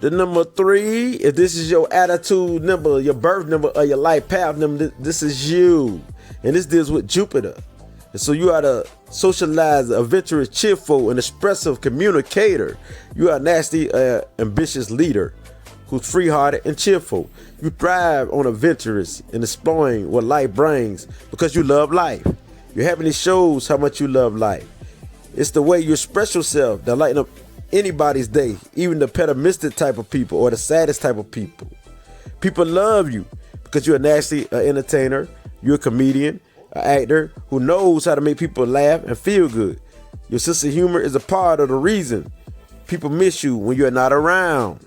The number 3, if this is your attitude number, your birth number, or your life path number, this is you. And this deals with Jupiter. And so you are the socializer, adventurous, cheerful, and expressive communicator. You are a nasty, ambitious leader who's free-hearted and cheerful. You thrive on adventurous and exploring what life brings because you love life. Your happiness shows how much you love life. It's the way you express yourself that lighten up anybody's day, even the pessimistic type of people or the saddest type of people. People love you because you're a nasty entertainer, you're a comedian, an actor who knows how to make people laugh and feel good. Your sense of humor is a part of the reason people miss you when you're not around.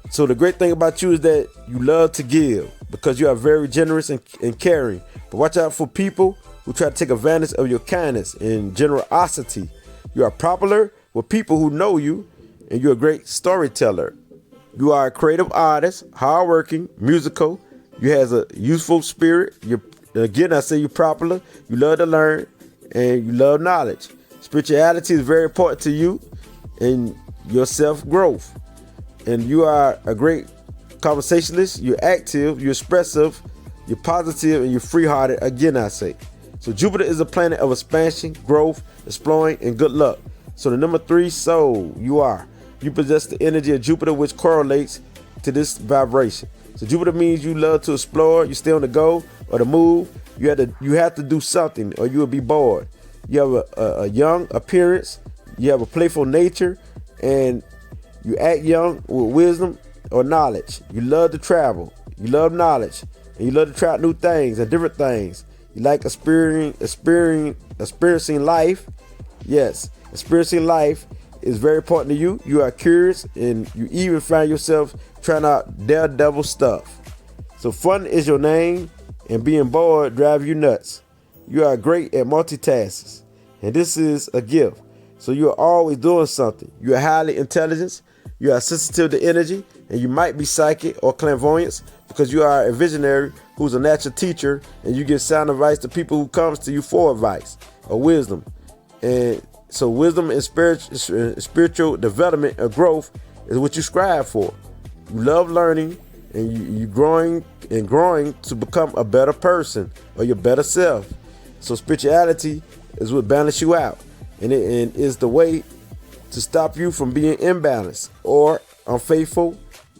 So the great thing about you is that you love to give because you are very generous and caring. But watch out for people who try to take advantage of your kindness and generosity. You are popular with people who know you, and you're a great storyteller. You are a creative artist, hardworking, musical. You have a youthful spirit. Again, I say you're popular. You love to learn, and you love knowledge. Spirituality is very important to you and your self-growth. And you are a great conversationalist. You're active, you're expressive, you're positive, and you're free-hearted. Again, I say. So Jupiter is a planet of expansion, growth, exploring, and good luck. So the number 3 soul, you possess the energy of Jupiter, which correlates to this vibration. So Jupiter means you love to explore, you stay on the go or the move. You have to do something or you will be bored. You have a young appearance, you have a playful nature, and you act young with wisdom or knowledge. You love to travel, you love knowledge, and you love to try new things and different things. You like experiencing life. Yes. Experiencing life is very important to you. You are curious and you even find yourself trying out daredevil stuff. So fun is your name and being bored drives you nuts. You are great at multitasks and this is a gift. So you are always doing something. You are highly intelligent. You are sensitive to energy and you might be psychic or clairvoyant because you are a visionary who's a natural teacher and you give sound advice to people who comes to you for advice or wisdom. And so wisdom and spiritual development or growth is what you strive for. You love learning and you growing to become a better person or your better self. So spirituality is what balances you out and it is the way to stop you from being imbalanced or unfaithful,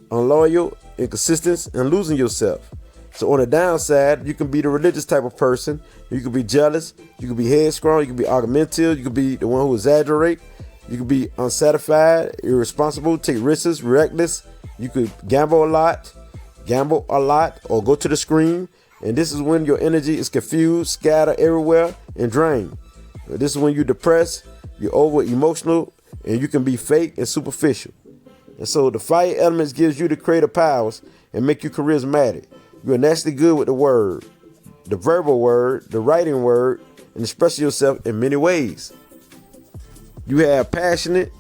unloyal, inconsistent, and losing yourself. So on the downside, you can be the religious type of person. You can be jealous. You can be headstrong. You can be argumentative. You can be the one who exaggerate. You can be unsatisfied, irresponsible, take risks, reckless. You could gamble a lot, or go to the screen. And this is when your energy is confused, scattered everywhere, and drained. This is when you're depressed, you're over emotional, and you can be fake and superficial. And so the fire elements gives you the creative powers and make you charismatic. You're naturally good with the word, the verbal word, the writing word, and expressing yourself in many ways. You have passionate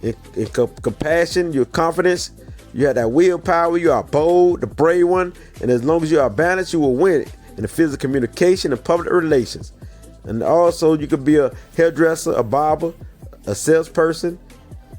and compassion, your confidence, you have that willpower, you are bold, the brave one, and as long as you are balanced, you will win it in the fields of communication and public relations. And also you could be a hairdresser, a barber, a salesperson,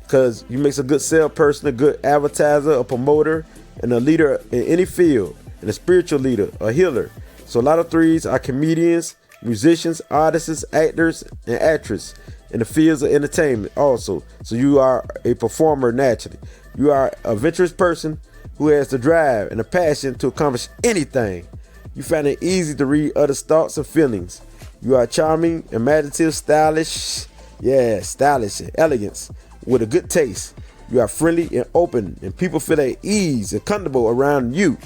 because you make a good salesperson, a good advertiser, a promoter, and a leader in any field. And a spiritual leader, a healer. So a lot of 3s are comedians, musicians, artists, actors, and actresses in the fields of entertainment also. So you are a performer naturally. You are a adventurous person who has the drive and the passion to accomplish anything. You find it easy to read others' thoughts and feelings. You are charming, imaginative, stylish, and elegance with a good taste. You are friendly and open, and people feel at ease and comfortable around you.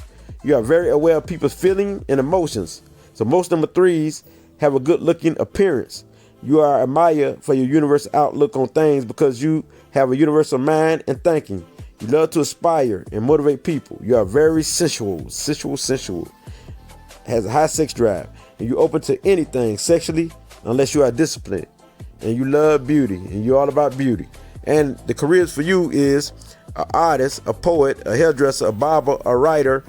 You are very aware of people's feelings and emotions. So most number 3s have a good looking appearance. You are admired for your universal outlook on things because you have a universal mind and thinking. You love to inspire and motivate people. You are very sensual, has a high sex drive, and you're open to anything sexually unless you are disciplined. And you love beauty, and you're all about beauty. And the careers for you is an artist, a poet, a hairdresser, a barber, a writer,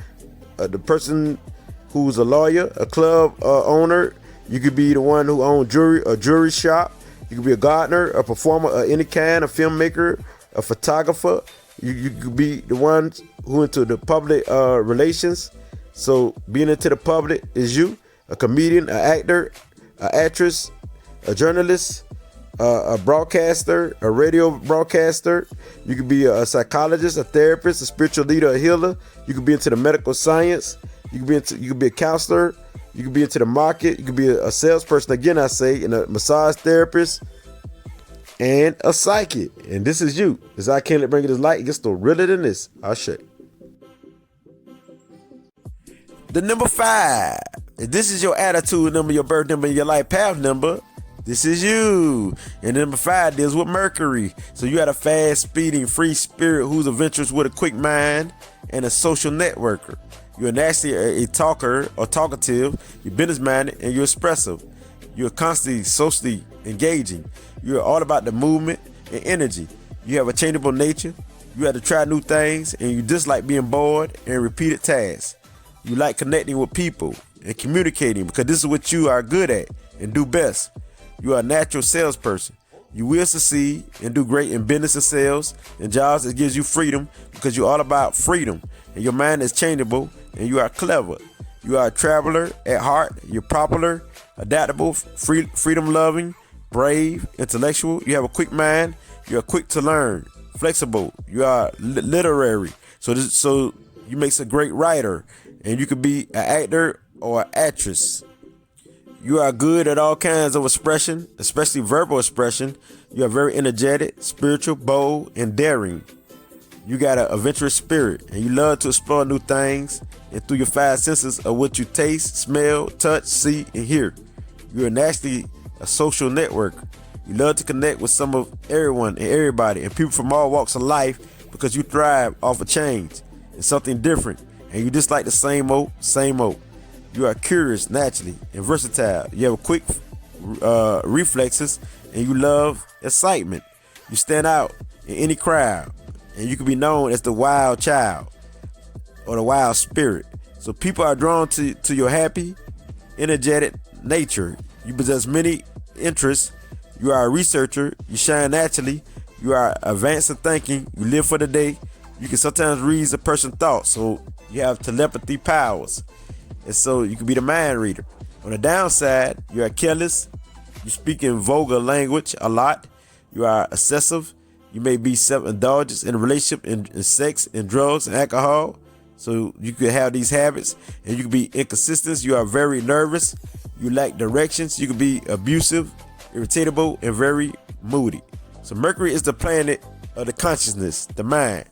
the person who's a lawyer, a club owner. You could be the one who owns a jewelry shop. You could be a gardener, a performer of any kind, a filmmaker, a photographer, You could be the ones who into the public relations. So being into the public is you, a comedian, an actor, an actress, a journalist, a broadcaster, a radio broadcaster. You could be a psychologist, a therapist, a spiritual leader, a healer. You could be into the medical science. You could be a counselor. You could be into the market. You could be a salesperson. Again, I say, and a massage therapist, and a psychic. And this is you. As I can't bring it as light, it gets no realer than this. I'll show you. The number 5. If this is your attitude number, your birth number, your life path number, this is you. And number 5 deals with Mercury. So you got a fast, speeding, free spirit who's adventurous with a quick mind and a social networker. You're naturally a talker or talkative. You're business-minded and you're expressive. You're constantly socially engaging. You're all about the movement and energy. You have a changeable nature. You have to try new things, and you dislike being bored and repeated tasks. You like connecting with people and communicating because this is what you are good at and do best. You are a natural salesperson. You will succeed and do great in business and sales and jobs that gives you freedom because you're all about freedom and your mind is changeable and you are clever. You are a traveler at heart. You're popular, adaptable, freedom-loving, brave, intellectual. You have a quick mind. You are quick to learn, flexible. You are literary. So you make a great writer, and you could be an actor or an actress. You are good at all kinds of expression, especially verbal expression. You are very energetic, spiritual, bold, and daring. You got an adventurous spirit, and you love to explore new things and through your 5 senses of what you taste, smell, touch, see, and hear. You're naturally a social networker. You love to connect with some of everyone and everybody and people from all walks of life because you thrive off of change and something different, and you dislike the same old, same old. You are curious naturally and versatile. You have quick reflexes and you love excitement. You stand out in any crowd and you can be known as the wild child or the wild spirit. So people are drawn to your happy, energetic nature. You possess many interests. You are a researcher. You shine naturally. You are advanced in thinking. You live for the day. You can sometimes read a person's thoughts. So you have telepathy powers. And so you can be the mind reader. On the downside, you are careless. You speak in vulgar language a lot. You are excessive. You may be self-indulgent in a relationship, in sex, in drugs, and alcohol. So you could have these habits, and you can be inconsistent. You are very nervous. You lack directions. You can be abusive, irritable, and very moody. So Mercury is the planet of the consciousness, the mind,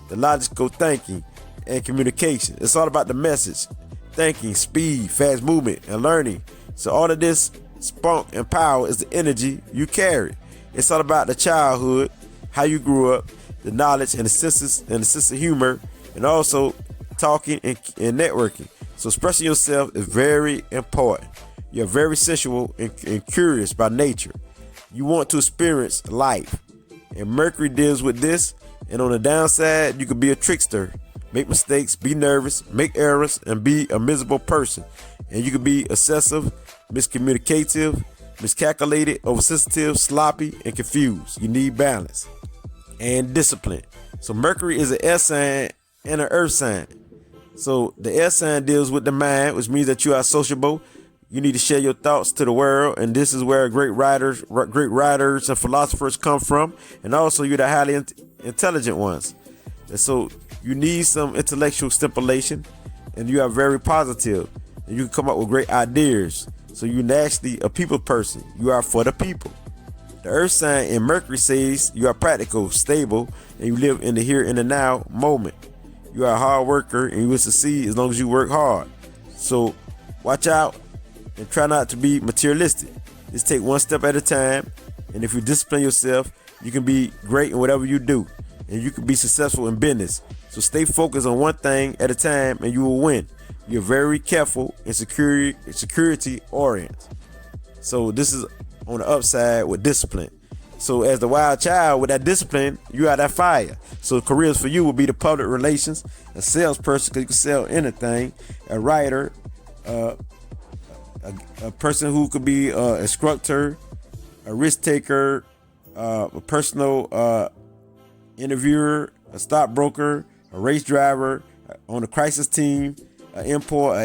the logical thinking, and communication. It's all about the message, thinking, speed, fast movement, and learning. So all of this spunk and power is the energy you carry. It's all about the childhood, how you grew up, the knowledge and the senses and the sense of humor, and also talking and networking. So expressing yourself is very important. You're very sensual and curious by nature. You want to experience life. And Mercury deals with this. And on the downside, you could be a trickster, make mistakes, be nervous, make errors, and be a miserable person. And you could be excessive, miscommunicative, miscalculated, oversensitive, sloppy, and confused. You need balance and discipline. So Mercury is an air sign and an earth sign. So the air sign deals with the mind, which means that you are sociable. You need to share your thoughts to the world, and this is where great writers and philosophers come from. And also, you're the highly intelligent ones. And so you need some intellectual stimulation, and you are very positive, and you can come up with great ideas. So you're naturally a people person. You are for the people. The earth sign in Mercury says you are practical, stable, and you live in the here and the now moment. You are a hard worker, and you will succeed as long as you work hard. So watch out and try not to be materialistic. Just take one step at a time, and if you discipline yourself, you can be great in whatever you do, and you can be successful in business. So stay focused on one thing at a time, and you will win. You're very careful and security oriented. So this is on the upside with discipline. So as the wild child with that discipline, you are that fire. So careers for you will be the public relations, a salesperson because you can sell anything, a writer, a person who could be an instructor, a risk taker, a personal interviewer, a stockbroker, a race driver, on a crisis team, an import,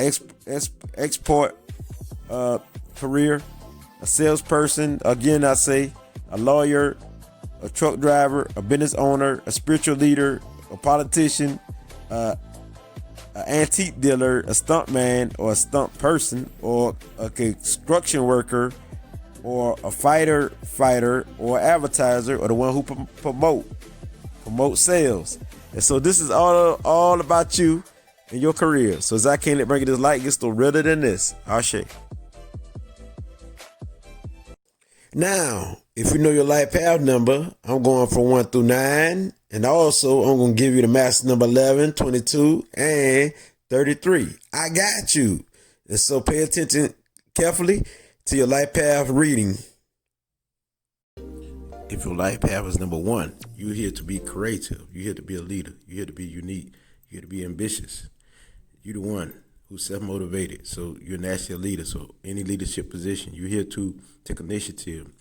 export career, a salesperson, again I say, a lawyer, a truck driver, a business owner, a spiritual leader, a politician, an antique dealer, a stunt man or a stunt person, or a construction worker, or a fighter, or advertiser, or the one who promote sales. And so this is all about you and your career. So as I can't bring it this light gets no realer than this. Ashe. Now, if you know your life path number, I'm going from 1 through 9. And also, I'm going to give you the master number 11, 22, and 33. I got you. And so pay attention carefully to your life path reading. If your life path is number 1, you're here to be creative. You're here to be a leader. You're here to be unique. You're here to be ambitious. You're the one who's self-motivated. So you're naturally a leader. So any leadership position, you're here to take initiative.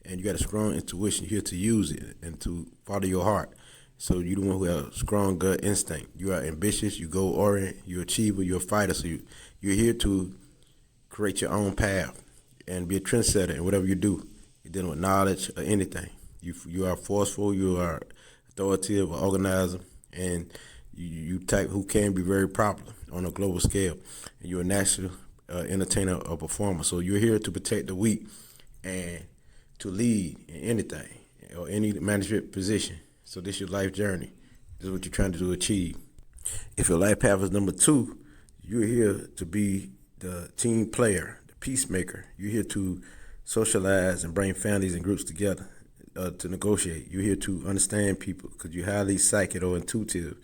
And you got a strong intuition. You're here to use it and to follow your heart. So you're the one who has a strong gut instinct. You are ambitious. You goal-oriented. You're an achiever. You're a fighter. So you're here to create your own path and be a trendsetter in whatever you do. You're dealing with knowledge or anything. You are forceful, you are authoritative, or organizer, and you type who can be very popular on a global scale. And you're a natural entertainer or performer. So you're here to protect the weak and to lead in anything or any management position. So this is your life journey. This is what you're trying to achieve. If your life path is number 2, you're here to be the team player, the peacemaker. You're here to socialize and bring families and groups together to negotiate. You're here to understand people because you're highly psychic or intuitive,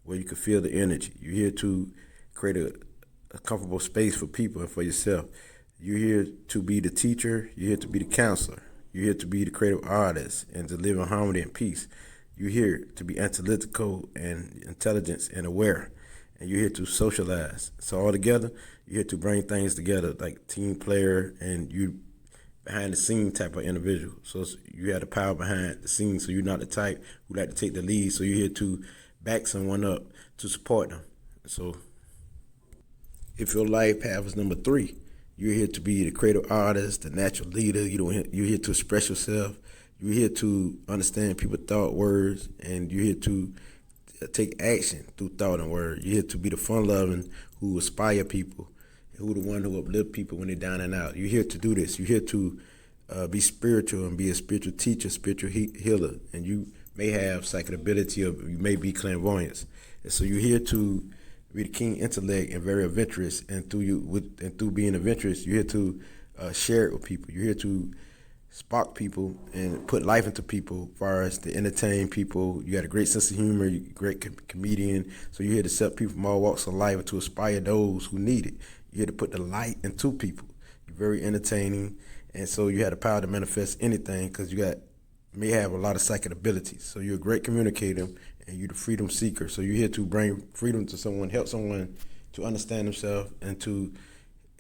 where you can feel the energy. You're here to create a comfortable space for people and for yourself. You're here to be the teacher. You're here to be the counselor. You're here to be the creative artist and to live in harmony and peace. You're here to be analytical and intelligent and aware. And you're here to socialize. So all together, you're here to bring things together like team player, and you behind the scene type of individual. So you have the power behind the scenes. So you're not the type who like to take the lead. So you're here to back someone up, to support them. So if your life path is number 3, you're here to be the creative artist, the natural leader. You're here to express yourself. You're here to understand people's thought, words, and you're here to take action through thought and word. You're here to be the fun-loving who inspire people, who the one who uplift people when they're down and out. You're here to do this. You're here to be spiritual and be a spiritual teacher, spiritual healer, and you may have psychic ability or you may be clairvoyance. And so you're here to be the keen intellect and very adventurous, and through being adventurous, you're here to share it with people. You're here to spark people and put life into people as far as to entertain people. You got a great sense of humor, you're a great comedian. So you're here to set people from all walks of life and to inspire those who need it. You're here to put the light into people. You're very entertaining, and so you have the power to manifest anything because you may have a lot of psychic abilities. So you're a great communicator, and you're the freedom seeker. So you're here to bring freedom to someone, help someone to understand themselves, and to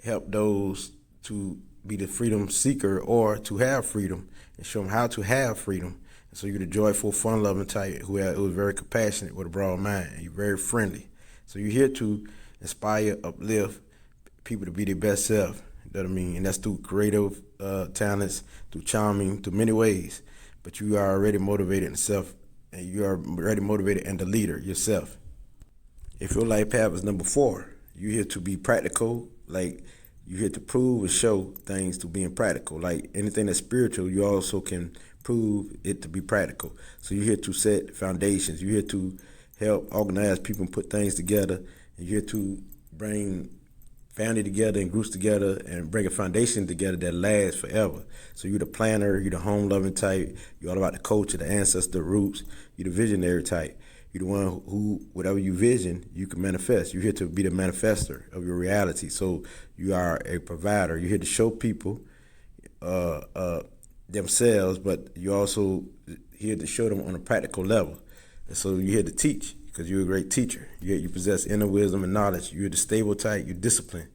help those to be the freedom seeker or to have freedom and show them how to have freedom. And so you're the joyful, fun-loving type who is very compassionate with a broad mind. And you're very friendly. So you're here to inspire, uplift people to be their best self. You know what I mean? And that's through creative talents, through charming, through many ways. But you are already motivated in self, and you are already motivated and the leader yourself. If your life path is number 4, you're here to be practical, like you're here to prove and show things to being practical. Like anything that's spiritual, you also can prove it to be practical. So you're here to set foundations. You're here to help organize people and put things together. And you're here to bring family together and groups together and bring a foundation together that lasts forever. So you're the planner, you're the home-loving type, you're all about the culture, the ancestor roots, you're the visionary type. You're the one who, whatever you vision, you can manifest. You're here to be the manifester of your reality. So you are a provider. You're here to show people themselves, but you're also here to show them on a practical level. And so you're here to teach because you're a great teacher. You possess inner wisdom and knowledge. You're the stable type. You're disciplined,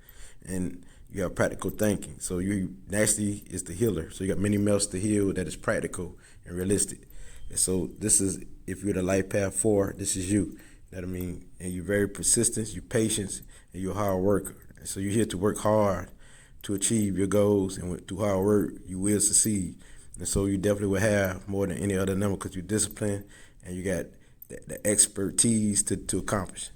and you have practical thinking. So you naturally is the healer. So you got many melts to heal that is practical and realistic. And so this is, if you're the life path 4, this is you. You know what I mean? And you're very persistent, you're patient, and you're a hard worker. And so you're here to work hard to achieve your goals, and through hard work, you will succeed. And so you definitely will have more than any other number because you're disciplined and you got the expertise to accomplish.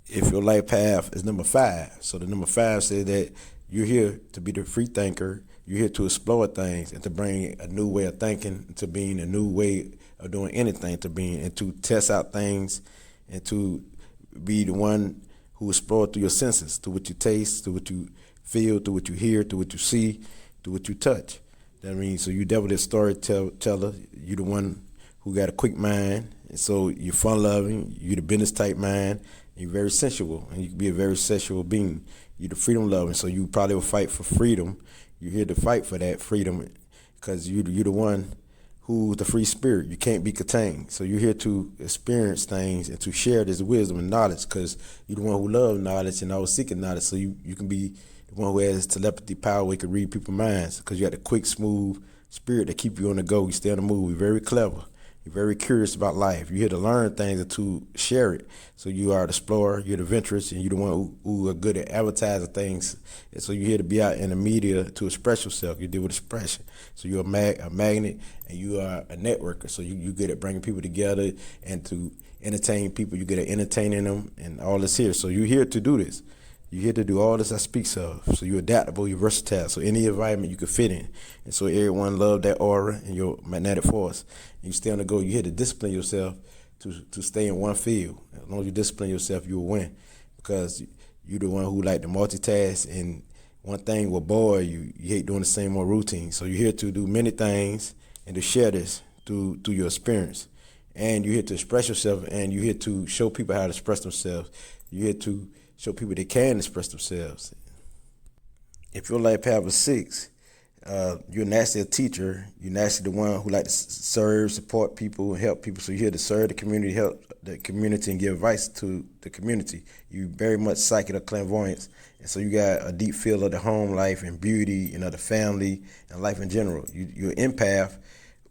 If your life path is number 5, so the number 5 says that you're here to be the free thinker. You're here to explore things and to bring a new way of thinking, to being a new way of doing anything, to being and to test out things, and to be the one who explore through your senses, to what you taste, to what you feel, to what you hear, to what you see, to what you touch. That means, so you definitely a storyteller. You're the one who got a quick mind, and so you're fun-loving. You're the business type mind. You're very sensual, and you can be a very sexual being. You're the freedom-loving, so you probably will fight for freedom. You're here to fight for that freedom because you're the one who's the free spirit. You can't be contained. So you're here to experience things and to share this wisdom and knowledge because you're the one who loves knowledge and always seeking knowledge. So you can be the one who has telepathy power where you can read people's minds because you got a quick, smooth spirit that keep you on the go. You stay on the move. You're very clever. You're very curious about life. You're here to learn things and to share it. So you are the explorer, you're the adventurous, and you're the one who are good at advertising things. And so you're here to be out in the media to express yourself. You deal with expression. So you're a magnet, and you are a networker. So you're good at bringing people together and to entertain people. You're good at entertaining them and all this here. So you're here to do this. You're here to do all this I speaks of. So you're adaptable, you're versatile. So any environment you can fit in. And so everyone love that aura and your magnetic force. And you stay on the go. You're here to discipline yourself to stay in one field. As long as you discipline yourself, you will win. Because you're the one who like to multitask, and one thing will bore you. You hate doing the same old routine. So you're here to do many things and to share this through your experience. And you're here to express yourself, and you're here to show people how to express themselves. You're here to show people they can express themselves. If your life path is 6, you're naturally a teacher. You're naturally the one who like to serve, support people, and help people. So you're here to serve the community, help the community, and give advice to the community. You very much psychic or clairvoyance, and so you got a deep feel of the home life and beauty and of the family and life in general. You're an empath,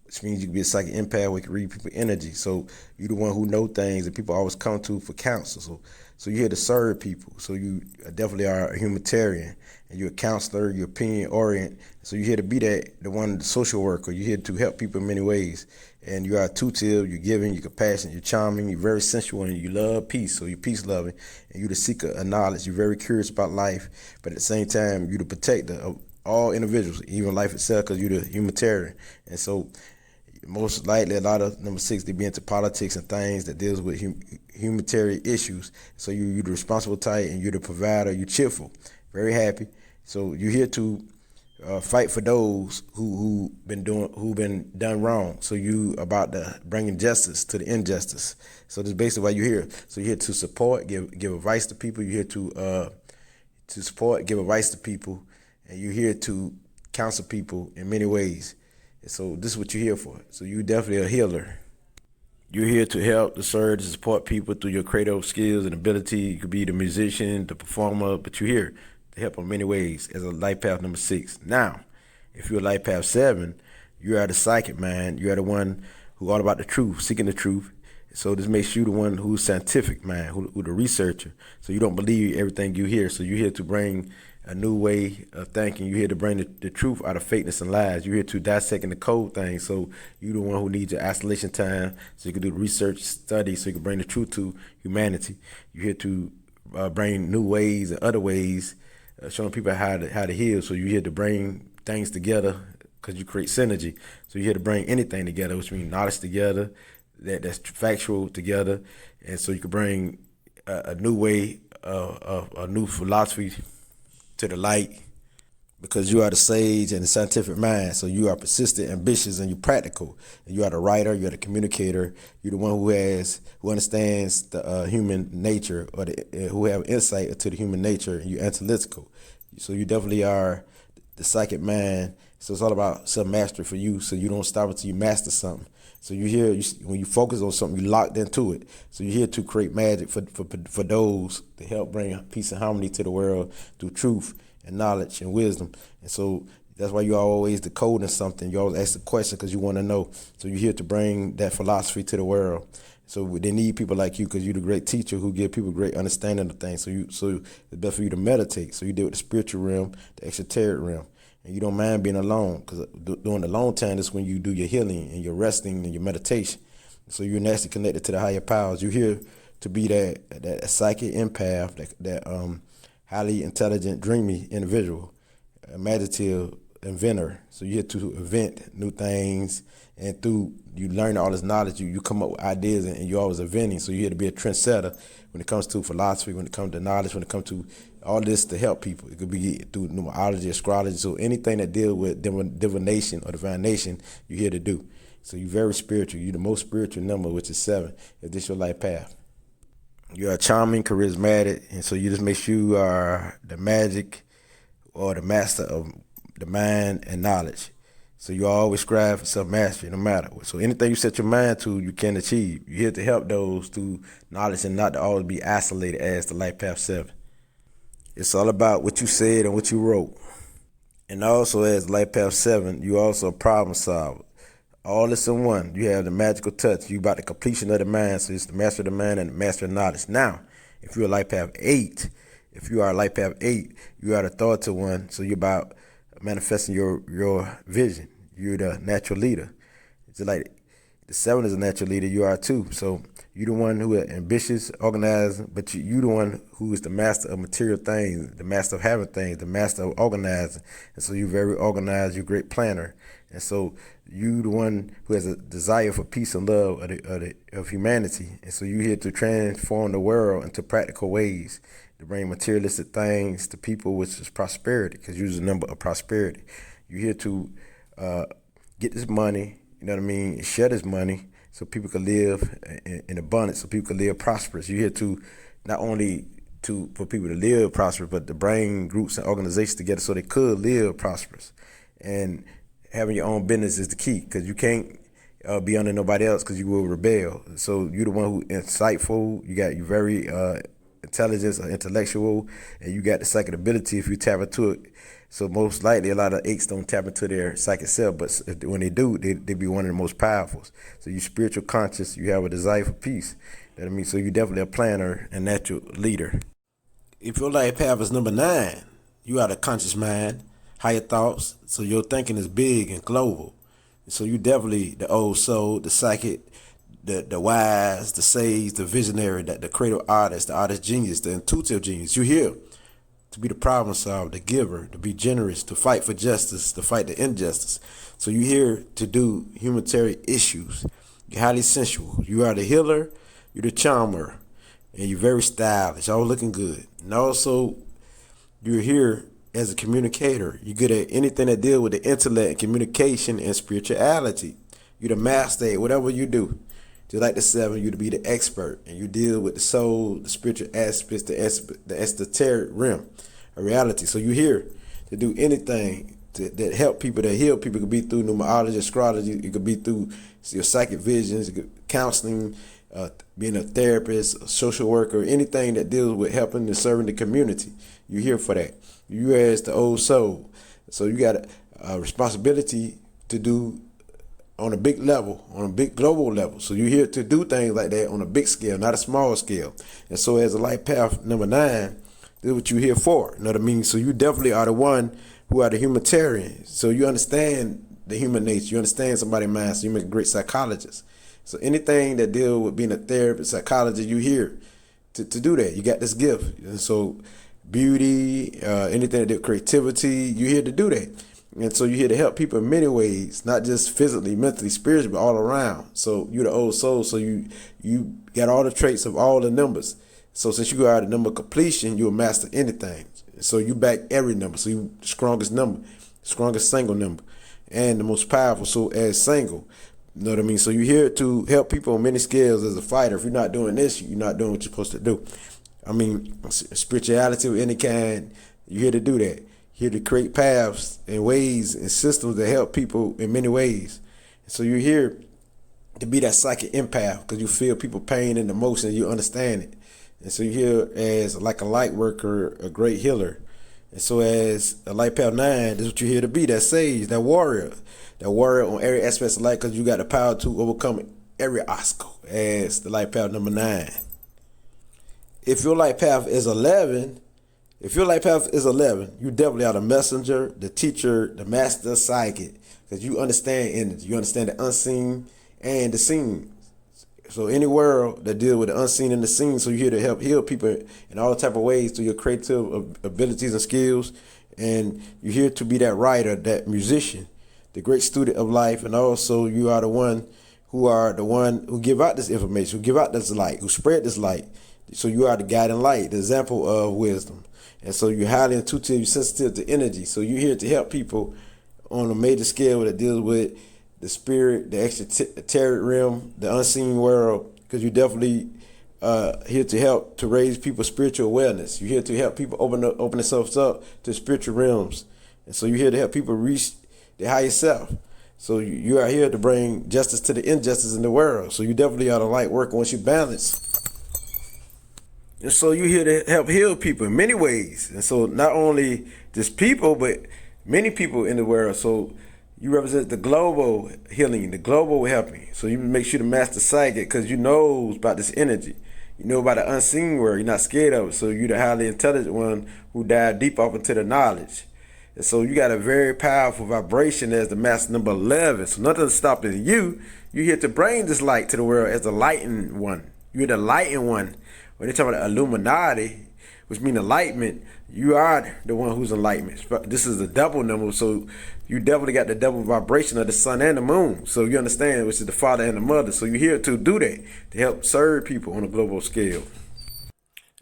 which means you can be a psychic empath where you can read people's energy. So you're the one who know things that people always come to for counsel. So you're here to serve people. So you definitely are a humanitarian, and you're a counselor, you're opinion oriented. So you're here to be the social worker. You're here to help people in many ways. And you are intuitive, you're giving, you're compassionate, you're charming, you're very sensual, and you love peace. So you're peace loving, and you're the seeker of knowledge. You're very curious about life, but at the same time, you're the protector of all individuals, even life itself, because you're the humanitarian. And so most likely a lot of number 6, they be into politics and things that deals with humanitarian issues. So you're the responsible type, and you're the provider. You're cheerful, very happy. So you're here to fight for those who been done wrong. So you about to bringing justice to the injustice. So that's basically why you're here. So you're here to support, give advice to people. You're here to support, give advice to people, and you're here to counsel people in many ways. So this is what you're here for. So you're definitely a healer. You're here to help, to serve, to support people through your creative skills and ability. You could be the musician, the performer, but you're here to help in many ways as a life path number 6. Now, if you're a life path 7, you are the psychic mind. You are the one who all about the truth, seeking the truth. So this makes you the one who's scientific mind, who the researcher. So you don't believe everything you hear. So you're here to bring a new way of thinking. You're here to bring the truth out of fakeness and lies. You're here to dissect and decode things. So you're the one who needs your isolation time so you can do research, study, so you can bring the truth to humanity. You're here to bring new ways and other ways, showing people how to heal. So you're here to bring things together because you create synergy. So you're here to bring anything together, which means knowledge together, that's factual together. And so you can bring a new way, a new philosophy to the light, because you are the sage and the scientific mind. So you are persistent, ambitious, and you're practical. And you are the writer, you're the communicator, you're the one who understands the human nature, or who have insight into the human nature, and you're analytical. So you definitely are the psychic mind. So it's all about self-mastery for you, so you don't stop until you master something. So you're here, when you focus on something, you're locked into it. So you're here to create magic for those to help bring peace and harmony to the world through truth and knowledge and wisdom. And so That's why you always decoding something. You always ask the question because you want to know. So you're here to bring that philosophy to the world. So they need people like you because you're the great teacher who give people great understanding of things. So it's best for you to meditate. So you deal with the spiritual realm, the exoteric realm, and you don't mind being alone because during the long time is when you do your healing and your resting and your meditation. So you're naturally connected to the higher powers. You're here to be that psychic empath, that highly intelligent, dreamy individual, imaginative inventor. So you're here to invent new things, and through you learn all this knowledge, you come up with ideas, and you're always inventing. So you're here to be a trendsetter when it comes to philosophy, when it comes to knowledge, when it comes to all this to help people. It could be through numerology, astrology, so anything that deals with divination or divination, you're here to do. So you're very spiritual. You're the most spiritual number, which is 7, if this your life path. You are charming, charismatic, and so you just make sure you are the magic or the master of the mind and knowledge. So you always strive for self-mastery no matter what. So anything you set your mind to, you can achieve. You're here to help those through knowledge and not to always be isolated as the life path 7. It's all about what you said and what you wrote. And also as life path 7, you also a problem solver. All this in one. You have the magical touch. You about the completion of the mind. So it's the master of the mind and the master of knowledge. Now, if you're a life path 8, you are the authoritative one. So you're about manifesting your vision. You're the natural leader. It's like the 7 is a natural leader. You are too. So you're the one who is ambitious, organized, but you're the one who is the master of material things, the master of having things, the master of organizing. And so you're very organized. You're a great planner. And so you the one who has a desire for peace and love of humanity. And so you're here to transform the world into practical ways, to bring materialistic things to people, which is prosperity, because you're the number of prosperity. You're here to get this money, you know what I mean, share this money so people can live in abundance, so people can live prosperous. You're here to not only for people to live prosperous, but to bring groups and organizations together so they could live prosperous. And having your own business is the key, because you can't be under nobody else because you will rebel. So you're the one who insightful. You very intelligence, intellectual, and you got the psychic ability if you tap into it. So most likely a lot of 8s don't tap into their psychic self, but when they do, they be one of the most powerful. So you're spiritual conscious. You have a desire for peace. You know what I mean? So you're definitely a planner and natural leader. If your life path is number 9, you are the conscious mind, higher thoughts. So your thinking is big and global. So you definitely the old soul, the psychic, the wise, the sage, the visionary, the creative artist, the artist genius, the intuitive genius. You're here to be the problem solver, the giver, to be generous, to fight for justice, to fight the injustice. So you're here to do humanitarian issues. You're highly sensual. You are the healer, you're the charmer, and you're very stylish, all looking good. And also, you're here as a communicator. You're good at anything that deals with the intellect, communication, and spirituality. You're the master at whatever you do. Just like the 7, you to be the expert, and you deal with the soul, the spiritual aspects, the esoteric realm of reality. So you're here to do anything that help people, that heal people. It could be through numerology, astrology. It could be through your psychic visions, it could counseling, being a therapist, a social worker, anything that deals with helping and serving the community. You're here for that. You as the old soul. So you got a responsibility to do on a big level, on a big global level. So you're here to do things like that on a big scale, not a small scale. And so as a life path number 9, this is what you're here for. You know what I mean? So you definitely are the one who are the humanitarian. So you understand the human nature. You understand somebody's mind. So you make a great psychologist. So anything that deals with being a therapist, psychologist, you're here to do that. You got this gift. And so beauty, anything that deals with creativity, you're here to do that. And so you're here to help people in many ways, not just physically, mentally, spiritually, but all around. So you're the old soul. So you got all the traits of all the numbers. So since you are the number of completion, you'll master anything. So you back every number. So you the strongest number, strongest single number, and the most powerful. So as single, you know what I mean? So you're here to help people on many scales as a fighter. If you're not doing this, you're not doing what you're supposed to do. I mean, spirituality of any kind, you're here to do that. Here to create paths and ways and systems that help people in many ways. So you're here to be that psychic empath because you feel people pain and emotion, you understand it. And so you're here as like a light worker, a great healer. And so as a light path 9, this is what you're here to be, that sage, that warrior. That warrior on every aspect of life, because you got the power to overcome every obstacle as the light path number 9. If your light path is 11, you definitely are the messenger, the teacher, the master psychic, because you understand energy. You understand the unseen and the seen. So any world that deals with the unseen and the seen, so you're here to help heal people in all type of ways through your creative abilities and skills. And you're here to be that writer, that musician, the great student of life. And also you are the one who give out this information, who give out this light, who spread this light. So you are the guiding light, the example of wisdom. And so you're highly intuitive, you're sensitive to energy. So you're here to help people on a major scale that deals with the spirit, the extraterrestrial realm, the unseen world, because you're definitely here to help to raise people's spiritual awareness. You're here to help people open themselves up to spiritual realms. And so you're here to help people reach their higher self. So you are here to bring justice to the injustice in the world. So you definitely are the light worker once you balance. And so you're here to help heal people in many ways. And so not only just people, but many people in the world. So you represent the global healing, the global helping. So you make sure to master psychic because you know about this energy. You know about the unseen world. You're not scared of it. So you're the highly intelligent one who dive deep off into the knowledge. And so you got a very powerful vibration as the master number 11. So nothing's stopping you. You're here to bring this light to the world as the lightened one. You're the lightened one. When they talk about Illuminati, which means enlightenment, you are the one who's enlightenment. This is a double number, so you definitely got the double vibration of the sun and the moon. So you understand, which is the father and the mother. So you're here to do that, to help serve people on a global scale.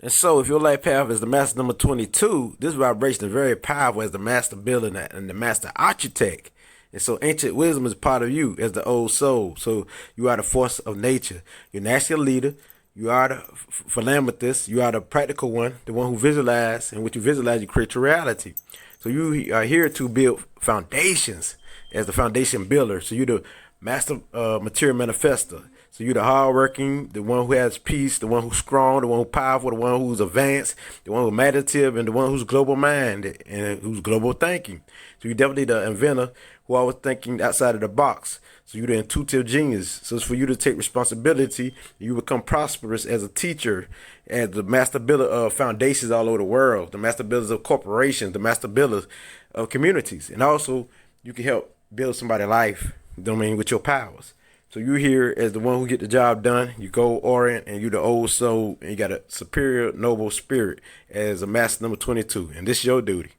And so if your life path is the master number 22, this vibration is very powerful as the master builder and the master architect. And so ancient wisdom is part of you as the old soul. So you are the force of nature. You're national leader. You are the philanthropist. You are the practical one, the one who visualizes, and what you visualize, you create your reality. So you are here to build foundations as the foundation builder. So you're the master material manifester. So you're the hardworking, the one who has peace, the one who's strong, the one who's powerful, the one who's advanced, the one who's meditative, and the one who's global minded and who's global thinking. So you're definitely the inventor who always thinking outside of the box. So you're the intuitive genius. So it's for you to take responsibility. You become prosperous as a teacher, as the master builder of foundations all over the world, the master builders of corporations, the master builders of communities. And also you can help build somebody's life, with your powers. So you're here as the one who get the job done. You go orient, and you're the old soul, and you got a superior noble spirit as a master number 22. And this is your duty.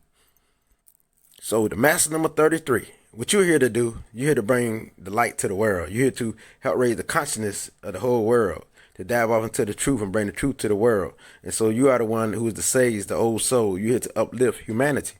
So the master number 33. What you're here to do, you're here to bring the light to the world. You're here to help raise the consciousness of the whole world, to dive off into the truth and bring the truth to the world. And so you are the one who is the sage, the old soul. You're here to uplift humanity.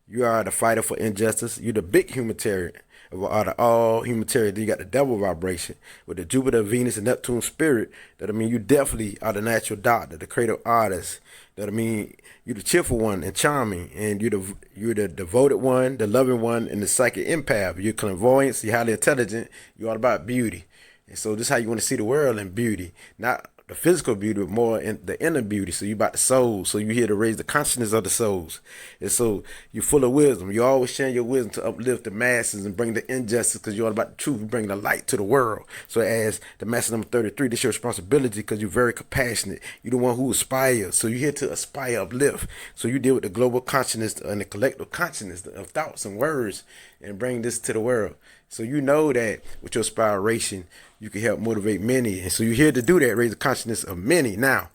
You are the fighter for injustice. You're the big humanitarian. Out of all humanitarian, you got the double vibration with the Jupiter, Venus, and Neptune spirit. You definitely are the natural doctor, the creative artist. You're the cheerful one and charming, and you're the devoted one, the loving one, and the psychic empath. You're clairvoyant, you're highly intelligent, you're all about beauty. And so this is how you want to see the world in beauty, not the physical beauty, but more in the inner beauty. So you about the soul. So you're here to raise the consciousness of the souls. And so you're full of wisdom. You're always sharing your wisdom to uplift the masses and bring the injustice, because you're all about the truth. You bring the light to the world. So as the master number 33, this is your responsibility, because you're very compassionate. You're the one who aspires. So you're here to aspire, uplift. So you deal with the global consciousness and the collective consciousness of thoughts and words and bring this to the world. So you know that with your aspiration, you can help motivate many. And so you're here to do that, raise the consciousness of many. Now,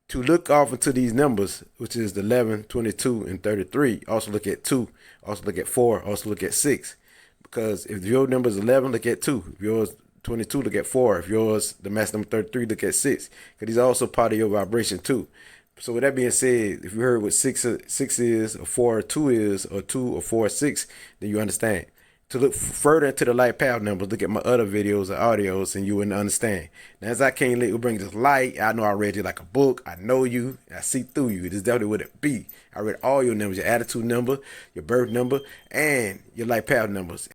to look off into these numbers, which is the 11, 22, and 33, also look at 2, also look at 4, also look at 6. Because if your number is 11, look at 2. If yours 22, look at 4. If yours, the master number 33, look at 6. Because these are also part of your vibration too. So with that being said, if you heard what 6 is, or 4 or 2 is, or 2 or 4 or 6, then you understand. To look further into the light path numbers, look at my other videos or audios, and you wouldn't understand. Now, as I can't let you bring this light, I know I read you like a book. I know you. I see through you. This is definitely what it be. I read all your numbers, your attitude number, your birth number, and your light path numbers.